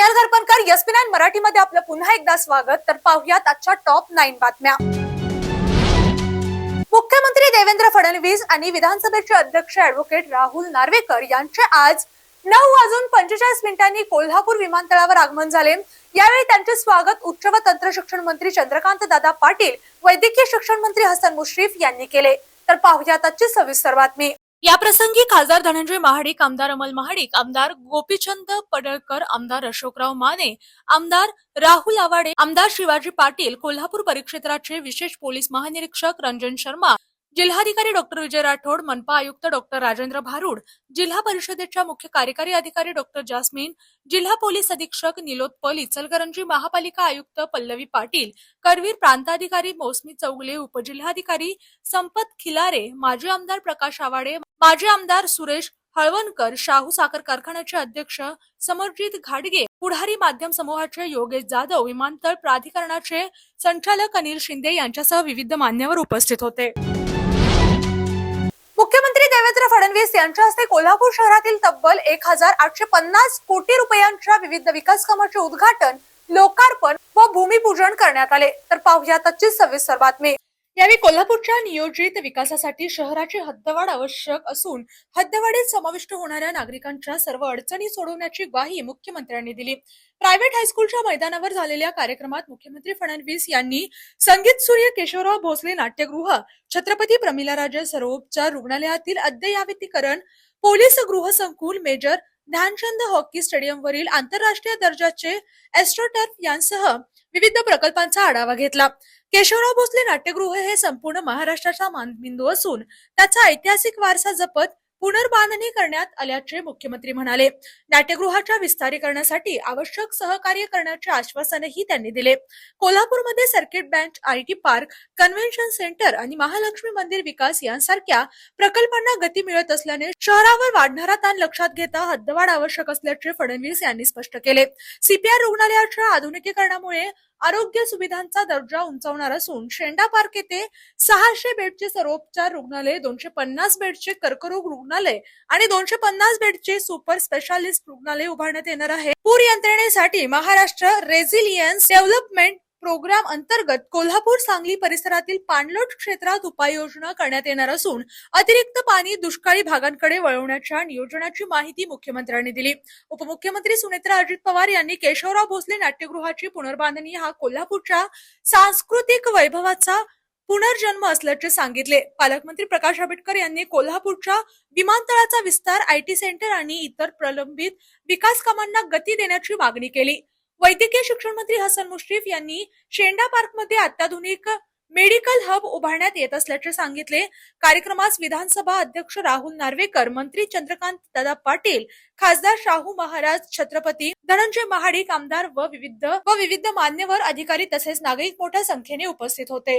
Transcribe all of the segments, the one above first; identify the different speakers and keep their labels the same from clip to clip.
Speaker 1: स्नेहल घरपणकर, एसपी9 मराठीमध्ये आपलं पुन्हा एकदा स्वागत. तर पाहूयात आजच्या टॉप 9 बातम्या. मुख्यमंत्री देवेंद्र फडणवीस आणि विधानसभेचे अध्यक्ष ॲडव्होकेट राहुल नार्वेकर यांचे आज 9:45 कोल्हापूर विमानतळावर आगमन झाले. यावेळी त्यांचे स्वागत उच्च व तंत्र शिक्षण मंत्री चंद्रकांत दादा पाटील, वैद्यकीय शिक्षण मंत्री हसन मुश्रीफ यांनी केले. तर पाहूयात आजची सविस्तर बातमी. या प्रसंगी खासदार धनंजय महाडिक, आमदार अमल महाडिक, आमदार गोपीचंद पडळकर, आमदार अशोकराव माने, आमदार राहुल आवाडे, आमदार शिवाजी पाटील, कोल्हापूर परिक्षेत्राचे विशेष पोलीस महानिरीक्षक रंजन शर्मा, जिल्हाधिकारी डॉक्टर विजय राठोड, मनपा आयुक्त डॉक्टर राजेंद्र भारुड, जिल्हा परिषदेच्या मुख्य कार्यकारी अधिकारी डॉक्टर जास्मिन, जिल्हा पोलीस अधीक्षक निलोत्पल, इचलकरंजी महापालिका आयुक्त पल्लवी पाटील, करवीर प्रांताधिकारी मौसमी चौगले, उपजिल्हाधिकारी संपत खिलारे, माजी आमदार प्रकाश आवाडे, माजी आमदार सुरेश हळवणकर, शाहू साखर कारखान्याचे अध्यक्ष समरजित घाडगे, पुढारी माध्यम समूहाचे योगेश जाधव, विमानतळ प्राधिकरणाचे संचालक अनिल शिंदे यांच्यासह विविध मान्यवर उपस्थित होते. मुख्यमंत्री देवेंद्र फडणवीस यांच्या हस्ते कोल्हापूर शहरातील तब्बल 1850 कोटी रुपयांच्या विविध विकास कामांचे उद्घाटन, लोकार्पण व भूमिपूजन करण्यात आले. तर पाहूयात आजची सविस्तर बातमी. यावेळी कोल्हापूरच्या नियोजित विकासासाठी शहराची हद्दवाढ आवश्यक असून हद्दवाढीत समाविष्ट होणाऱ्या नागरिकांच्या सर्व अडचणी सोडवण्याची ग्वाही मुख्यमंत्र्यांनी दिली. प्रायव्हेट हायस्कूलच्या मैदानावर झालेल्या कार्यक्रमात मुख्यमंत्री फडणवीस यांनी संगीत सूर्य केशवराव भोसले नाट्यगृह, छत्रपती प्रमिलाराजे सर्वोपचार रुग्णालयातील अद्ययावतीकरण, पोलीस गृहसंकुल, मेजर ध्यानचंद हॉकी स्टेडियमवरील आंतरराष्ट्रीय दर्जाचे एस्ट्रोटर्फ यांसह विविध प्रकल्पांचा आढावा घेतला. केशवराव भोसले नाट्यगृह हे संपूर्ण महाराष्ट्राचा मानबिंदू असून त्याचा ऐतिहासिक वारसा जपत पुनर्बांधणी करण्यात आल्याचे मुख्यमंत्री म्हणाले. नाट्यगृहाच्या विस्तारीकरणासाठी आवश्यक सहकार्य करण्याचे आश्वासनही त्यांनी दिले. कोल्हापूरमध्ये circuit bench, IT park, convention centre आणि महालक्ष्मी मंदिर विकास यांसारख्या प्रकल्पांना गती मिळत असल्याने शहरावर वाढणारा ताण लक्षात घेता हद्दवाढ आवश्यक असल्याचे फडणवीस यांनी स्पष्ट केले. सीपीआर रुग्णालयाच्या आधुनिकीकरणामुळे आरोग्य सुविधांचा दर्जा उंचावणार असून शेंडा पार्क येथे 600 बेडचे सर्वोपचार रुग्णालय, 250 बेडचे कर्करोग रुग्णालय आणि 250 बेडचे सुपर स्पेशालिस्ट रुग्णालय उभारण्यात येणार आहे. पूर यंत्रणेसाठी महाराष्ट्र रेझिलियन्स डेव्हलपमेंट प्रोग्राम अंतर्गत कोल्हापूर, सांगली परिसरातील पाणलोट क्षेत्रात उपाययोजना करण्यात येणार असून अतिरिक्त पाणी दुष्काळी भागांकडे वळवण्याच्या नियोजनाची माहिती मुख्यमंत्र्यांनी दिली. उपमुख्यमंत्री सुनेत्रा अजित पवार यांनी केशवराव भोसले नाट्यगृहाची पुनर्बांधणी हा कोल्हापूरच्या सांस्कृतिक वैभवाचा पुनर्जन्म असल्याचे सांगितले. पालकमंत्री प्रकाश आंबेडकर यांनी कोल्हापूरच्या विमानतळाचा विस्तार, आयटी सेंटर आणि इतर प्रलंबित विकास कामांना गती देण्याची मागणी केली. वैद्यकीय शिक्षण मंत्री हसन मुश्रीफ यांनी शेंडा पार्कमध्ये अत्याधुनिक मेडिकल हब उभारण्यात येत असल्याचे सांगितले. कार्यक्रमास विधानसभा अध्यक्ष राहुल नार्वेकर, मंत्री चंद्रकांत दादा पाटील, खासदार शाहू महाराज, छत्रपती धनंजय महाडिक, आमदार व विविध मान्यवर अधिकारी तसेच नागरिक मोठ्या संख्येने उपस्थित होते.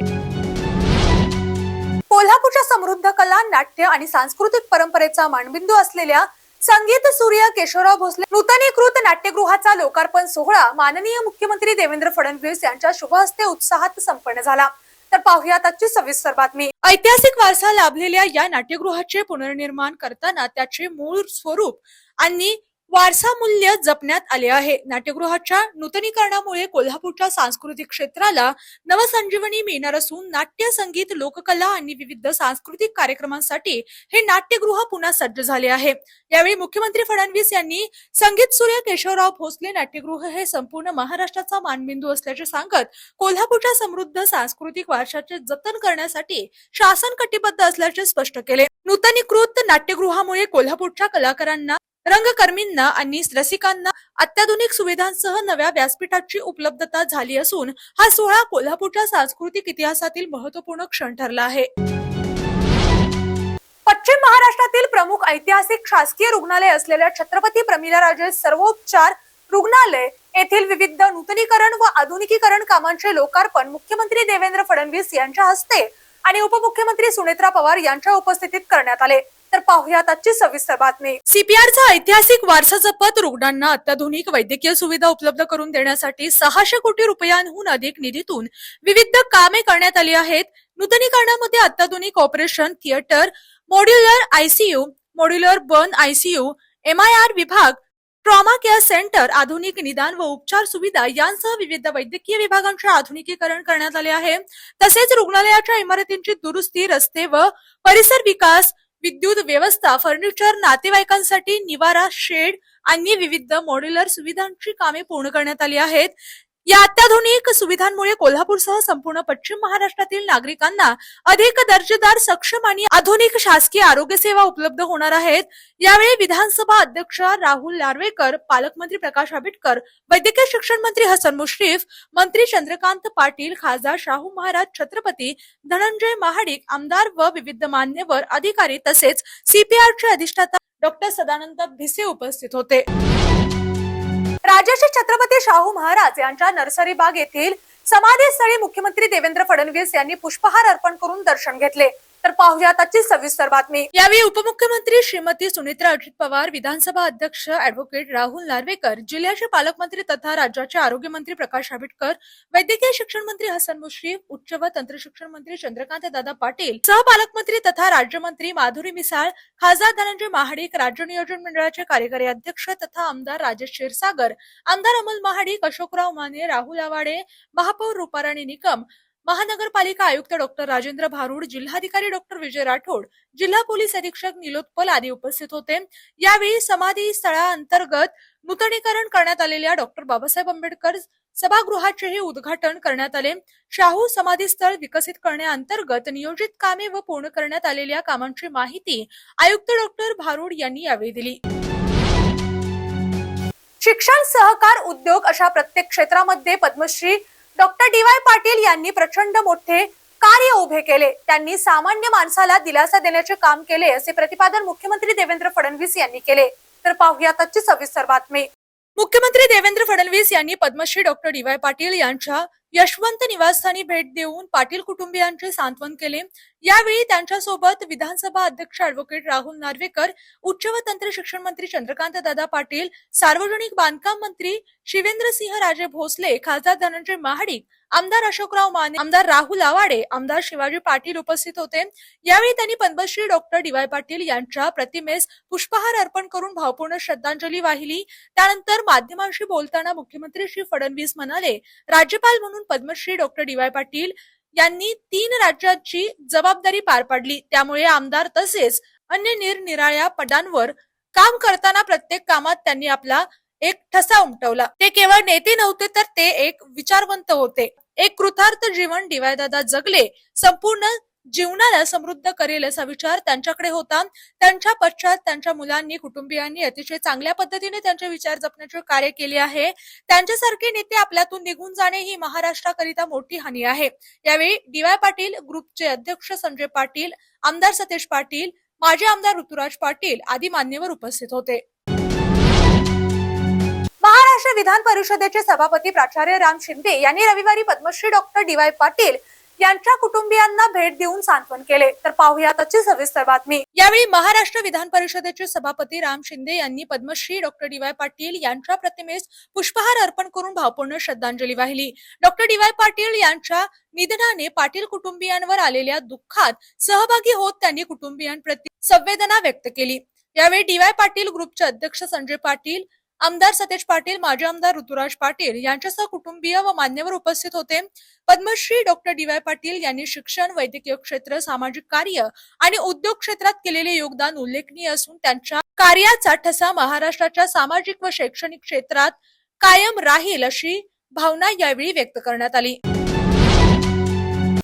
Speaker 1: कोल्हापूरच्या समृद्ध कला, नाट्य आणि सांस्कृतिक परंपरेचा मानबिंदू असलेल्या संगीत सूर्य केशवराव भोसले नूतनीकृत नाट्यगृहाचा लोकार्पण सोहळा माननीय मुख्यमंत्री देवेंद्र फडणवीस यांच्या शुभ हस्ते उत्साहात संपन्न झाला. तर पाहूयात आजची सविस्तर बातमी. ऐतिहासिक वारसा लाभलेल्या या नाट्यगृहाचे पुनर्निर्माण करताना त्याचे मूळ स्वरूप आणि वारसा मूल्य जपण्यात आले आहे. नाट्यगृहाच्या नूतनीकरणामुळे कोल्हापूरच्या सांस्कृतिक क्षेत्राला नवसंजीवनी मिळणार असून नाट्य, संगीत, लोककला आणि विविध सांस्कृतिक कार्यक्रमांसाठी हे नाट्यगृह पुन्हा सज्ज झाले आहे. यावेळी मुख्यमंत्री फडणवीस यांनी संगीत सूर्य केशवराव भोसले नाट्यगृह हे संपूर्ण महाराष्ट्राचा मानबिंदू असल्याचे सांगत कोल्हापूरच्या समृद्ध सांस्कृतिक वारशाचे जतन करण्यासाठी शासन कटिबद्ध असल्याचे स्पष्ट केले. नूतनीकृत नाट्यगृहामुळे कोल्हापूरच्या कलाकारांना, रंगकर्मींना आणि रसिकांना अत्याधुनिक सुविधांसह नव्या व्यासपीठाची उपलब्धता झाली असून हा सोहळा कोल्हापूरच्या सांस्कृतिक इतिहासातील महत्त्वपूर्ण क्षण ठरला आहे. पश्चिम महाराष्ट्रातील प्रमुख ऐतिहासिक शासकीय रुग्णालय असलेल्या छत्रपती प्रमिलाराजे सर्वोपचार रुग्णालय येथील विविध नूतनीकरण व आधुनिकीकरण कामांचे लोकार्पण मुख्यमंत्री देवेंद्र फडणवीस यांच्या हस्ते आणि उपमुख्यमंत्री सुनेत्रा पवार यांच्या उपस्थितीत करण्यात आले. तर पाहूयात आजची सविस्तर बातमी. सीपीआरचा ऐतिहासिक वारसा जपत रुग्णांना अत्याधुनिक वैद्यकीय सुविधा उपलब्ध करून देण्यासाठी 600 कोटी रुपयांहून अधिक निधीतून विविध कामे करण्यात आली आहेत. नूतनीकरणामध्ये अत्याधुनिक operation theatre, modular ICU, modular burn ICU, MIR विभाग, ट्रॉमा केअर सेंटर, आधुनिक निदान व उपचार सुविधा यांसह विविध वैद्यकीय विभागांचे आधुनिकीकरण करण्यात आले आहे। तसेच रुग्णालयाच्या इमारतींची दुरुस्ती, रस्ते व परिसर विकास, विद्युत व्यवस्था, फर्निचर, नातेवाईकांसाठी निवारा, शेड आणि विविध मॉड्युलर सुविधांची कामे पूर्ण करण्यात आली आहेत। या अत्याधुनिक सुविधांमुळे कोल्हापूरसह संपूर्ण पश्चिम महाराष्ट्रातील नागरिकांना अधिक दर्जेदार, सक्षम आणि आधुनिक शासकीय आरोग्य सेवा उपलब्ध होणार आहेत। यावेळी विधानसभा अध्यक्ष राहुल नार्वेकर, पालकमंत्री प्रकाश आंबेडकर, वैद्यकीय शिक्षण मंत्री हसन मुश्रीफ, मंत्री चंद्रकांत पाटील, खासदार शाहू महाराज छत्रपती, धनंजय महाडिक, आमदार व विविध मान्यवर अधिकारी तसेच CPRचे अधिष्ठाता डॉक्टर सदानंद भिसे उपस्थित होते। राजर्षी छत्रपती शाहू महाराज यांच्या नर्सरी बाग येथील समाधीस्थळी मुख्यमंत्री देवेंद्र फडणवीस यांनी पुष्पहार अर्पण करून दर्शन घेतले। तर पाहूया आजची सविस्तर बातमी। यावेळी उपमुख्यमंत्री श्रीमती सुनेत्रा अजित पवार, विधानसभा अध्यक्ष ॲडव्होकेट राहुल नार्वेकर, जिल्ह्याचे पालकमंत्री तथा राज्याचे आरोग्य मंत्री प्रकाश आंबेडकर, वैद्यकीय शिक्षण मंत्री हसन मुश्रीफ, उच्च व तंत्र शिक्षण मंत्री चंद्रकांत दादा पाटील, सहपालकमंत्री तथा राज्यमंत्री माधुरी मिसाळ, खासदार धनंजय महाडिक, राज्य नियोजन मंडळाचे कार्यकारी अध्यक्ष तथा आमदार राजेश क्षीरसागर, आमदार अमोल महाडिक, अशोकराव माने, राहुल आवाडे, महापौर रूपाराणी निकम, महानगरपालिका आयुक्त डॉक्टर राजेंद्र भारुड, जिल्हाधिकारी डॉक्टर विजय राठोड, जिल्हा पोलीस अधीक्षक निलोत्पल आदी उपस्थित होते। यावेळी समाधी स्थळांतर्गत नूतनीकरण करण्यात आलेल्या डॉक्टर बाबासाहेब आंबेडकर सभागृहाचेही उद्घाटन करण्यात आले। शाहू समाधी स्थळ विकसित करण्याअंतर्गत नियोजित कामे व पूर्ण करण्यात आलेल्या कामांची माहिती आयुक्त डॉक्टर भारुड यांनी यावेळी दिली। शिक्षण, सहकार, उद्योग अशा प्रत्येक क्षेत्रामध्ये पद्मश्री डॉक्टर DY पाटील यांनी प्रचंड मोठे कार्य उभे केले। त्यांनी सामान्य माणसाला दिलासा देण्याचे काम केले असे प्रतिपादन मुख्यमंत्री देवेंद्र फडणवीस यांनी केले। तर पाहूया आजची सविस्तर बातमी। मुख्यमंत्री देवेंद्र फडणवीस यांनी पद्मश्री डॉक्टर DY पाटील यांच्या यशवंत निवासस्थानी भेट देऊन पाटील कुटुंबियांचे सांत्वन केले। यावेळी त्यांच्यासोबत विधानसभा अध्यक्ष ॲडव्होकेट राहुल नार्वेकर, उच्च व तंत्र शिक्षण मंत्री चंद्रकांत दादा पाटील, सार्वजनिक बांधकाम मंत्री शिवेंद्रसिंह राजे भोसले, खासदार धनंजय महाडिक, आमदार अशोकराव माने, आमदार राहुल आवाडे, आमदार शिवाजी पाटील उपस्थित होते। यावेळी त्यांनी पद्मश्री डॉक्टर DY पाटील यांच्या प्रतिमेस पुष्पहार अर्पण करून भावपूर्ण श्रद्धांजली वाहिली। त्यानंतर माध्यमांशी बोलताना मुख्यमंत्री श्री फडणवीस म्हणाले, राज्यपाल म्हणून पद्मश्री डॉक्टर DY पाटील यांनी 3 राज्यांची जबाबदारी पार पाडली। त्यामुळे आमदार तसेच अन्य निरनिराळ्या पदांवर काम करताना प्रत्येक कामात त्यांनी आपला एक ठसा उमटवला। ते केवळ नेते नव्हते, तर ते एक विचारवंत होते। एक कृतार्थ जीवन DY दादा जगले, संपूर्ण जीवनाला समृद्ध करेल असा विचार त्यांच्याकडे होता। त्यांच्या पश्चात त्यांच्या मुलांनी, कुटुंबियांनी अतिशय चांगल्या पद्धतीने त्यांचे विचार जपण्याचे कार्य केले आहे। त्यांच्यासारखे नेते आपल्यातून निघून जाणे ही महाराष्ट्राकरिता मोठी हानी आहे। यावेळी DY पाटील ग्रुपचे अध्यक्ष संजय पाटील, आमदार सतेज पाटील, माजी आमदार ऋतुराज पाटील आदी मान्यवर उपस्थित होते। महाराष्ट्र विधान परिषदेचे सभापती प्राचार्य राम शिंदे यांनी रविवारी पद्मश्री डॉक्टर DY पाटील यांच्या कुटुंबियांना भेट देऊन सांत्वन केले। तर पाहूया आजची सविस्तर बातमी। यावेळी महाराष्ट्र विधान परिषदेचे सभापती राम शिंदे यांनी पद्मश्री डॉक्टर DY पाटील यांच्या प्रतिमेस पुष्पहार अर्पण करून भावपूर्ण श्रद्धांजली वाहिली। डॉक्टर DY पाटील यांच्या निधनाने पाटील कुटुंबियांवर आलेल्या दुःखात सहभागी होत त्यांनी कुटुंबियांप्रती संवेदना व्यक्त केली। यावेळी DY पाटील ग्रुपचे अध्यक्ष संजय पाटील, आमदार सतेज पाटील, माजी आमदार ऋतुराज पाटील यांच्यासह कुटुंबीय व मान्यवर उपस्थित होते। पद्मश्री डॉक्टर DY पाटील यांनी शिक्षण, वैद्यकीय क्षेत्र, सामाजिक कार्य आणि उद्योग क्षेत्रात केलेले योगदान उल्लेखनीय असून त्यांच्या कार्याचा ठसा महाराष्ट्राच्या सामाजिक व शैक्षणिक क्षेत्रात कायम राहील अशी भावना यावेळी व्यक्त करण्यात आली।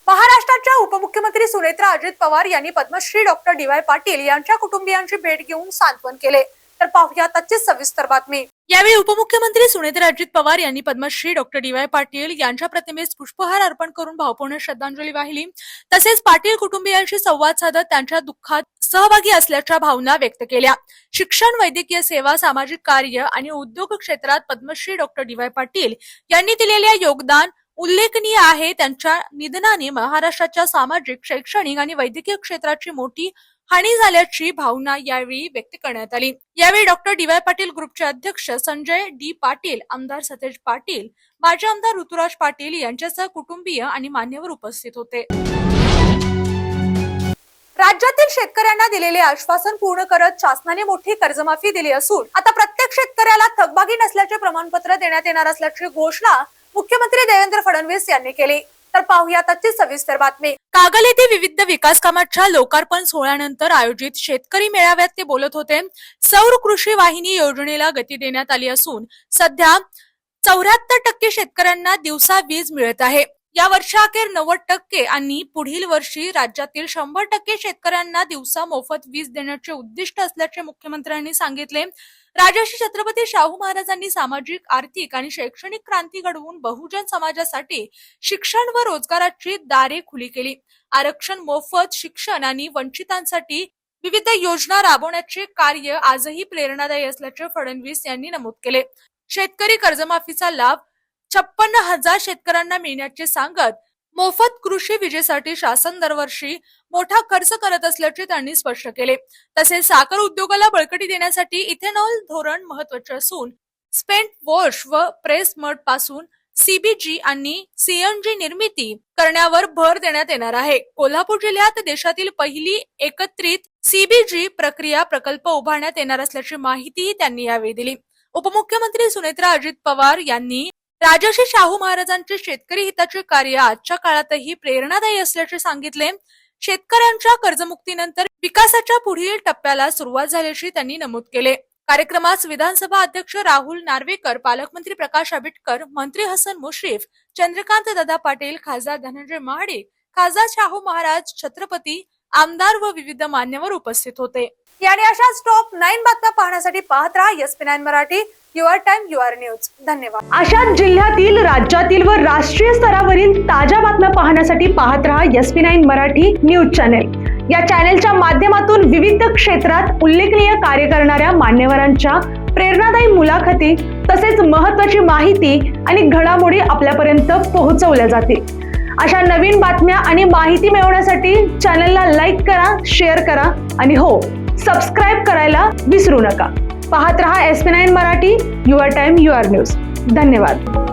Speaker 1: महाराष्ट्राच्या उपमुख्यमंत्री सुनेत्रा अजित पवार यांनी पद्मश्री डॉक्टर DY पाटील यांच्या कुटुंबियांची भेट घेऊन सांत्वन केले। तर पाहूया आजची सविस्तर बातमी। यावेळी उपमुख्यमंत्री सुनेत्रा अजित पवार यांनी पद्मश्री डॉक्टर DY पाटील यांच्या प्रतिमेस पुष्पहार अर्पण करून भावपूर्ण श्रद्धांजली वाहिली। तसेच पाटील कुटुंबियांशी संवाद साधत त्यांच्या दुःखात सहभागी असल्याच्या भावना व्यक्त केल्या। शिक्षण, वैद्यकीय सेवा, सामाजिक कार्य आणि उद्योग क्षेत्रात पद्मश्री डॉक्टर DY पाटील यांनी दिलेले योगदान उल्लेखनीय आहे। त्यांच्या निधनाने महाराष्ट्राच्या सामाजिक, शैक्षणिक आणि वैद्यकीय क्षेत्राची मोठी हानी झाल्याची भावना यावेळी व्यक्त करण्यात आली। यावेळी डॉक्टर DY पाटील ग्रुपचे अध्यक्ष संजय D पाटील, आमदार सतेज पाटील, माजी आमदार ऋतुराज पाटील यांच्यासह कुटुंबीय आणि मान्यवर उपस्थित होते। राज्यातील शेतकऱ्यांना दिलेले आश्वासन पूर्ण करत शासनाने मोठी कर्जमाफी दिली असून आता प्रत्येक प्रत्येक शेतकऱ्याला थकबाकी नसल्याचे प्रमाणपत्र देण्यात येणार असल्याची घोषणा मुख्यमंत्री देवेंद्र फडणवीस यांनी केली। तर पाहूया त्याची सविस्तर बातमी। कागल येथे विविध विकास कामांच्या लोकार्पण सोहळ्यानंतर आयोजित शेतकरी मेळाव्यात ते बोलत होते। सौर कृषी वाहिनी योजनेला गती देण्यात आली असून सध्या 74% शेतकऱ्यांना दिवसा वीज मिळत आहे। या वर्षाअखेर 90% आणि पुढील वर्षी राज्यातील 100% शेतकऱ्यांना दिवसा मोफत वीज देण्याचे उद्दिष्ट असल्याचे मुख्यमंत्र्यांनी सांगितले। राजर्षी छत्रपती शाहू महाराजांनी सामाजिक, आर्थिक आणि शैक्षणिक क्रांती घडवून बहुजन समाजासाठी शिक्षण व रोजगाराची दारे खुली केली। आरक्षण, मोफत शिक्षण आणि वंचितांसाठी विविध योजना राबवण्याचे कार्य आजही प्रेरणादायी असल्याचे फडणवीस यांनी नमूद केले। शेतकरी कर्जमाफीचा लाभ 56,000 शेतकऱ्यांना मिळण्याचे सांगत मोफत कृषी विजेसाठी शासन दरवर्षी मोठा खर्च करत असल्याचे त्यांनी स्पष्ट केले। तसेच साखर उद्योगाला बळकटी देण्यासाठी इथेनॉल धोरण महत्त्वाचे असून स्पेंट वॉश व प्रेस मड पासून सीबीजी आणि सीएनजी निर्मिती करण्यावर भर देण्यात येणार आहे। कोल्हापूर जिल्ह्यात देशातील पहिली एकत्रित सीबीजी प्रक्रिया प्रकल्प उभारण्यात येणार असल्याची माहिती त्यांनी यावेळी दिली। उपमुख्यमंत्री सुनेत्रा अजित पवार यांनी राजर्षी शाहू महाराजांचे शेतकरी हिताचे कार्य आजच्या काळातही प्रेरणादायी असल्याचे सांगितले। शेतकऱ्यांच्या कर्जमुक्तीनंतर विकासाच्या पुढील टप्प्याला सुरुवात झाल्याचे त्यांनी नमूद केले। कार्यक्रमास विधानसभा अध्यक्ष राहुल नार्वेकर, पालकमंत्री प्रकाश आंबेडकर, मंत्री हसन मुश्रीफ, चंद्रकांत दादा पाटील, खासदार धनंजय महाडिक, खासदार शाहू महाराज छत्रपती, आमदार व विविध मान्यवर उपस्थित होते। याने अशाच टॉप 9 बातम्या पाहण्यासाठी पाहत राहा SP9 Marathi, your time your news. धन्यवाद।
Speaker 2: अशाच जिल्ह्यातील, राज्यातील व राष्ट्रीय स्तरावरील ताज्या बातम्या पाहण्यासाठी पाहत राहा SP9 मराठी न्यूज चॅनेल। या चॅनेलच्या माध्यमातून विविध क्षेत्रात उल्लेखनीय कार्य करणाऱ्या मान्यवरांच्या प्रेरणादायी मुलाखती तसेच महत्त्वाची माहिती आणि घडामोडी आपल्यापर्यंत पोहोचवल्या जातील। अशा नवीन बातम्या आणि माहिती मिळवण्यासाठी चॅनलला लाईक करा, शेअर करा आणि हो, सबस्क्राईब करायला विसरू नका। पाहत रहा SP9 Marathi, your time your news. धन्यवाद।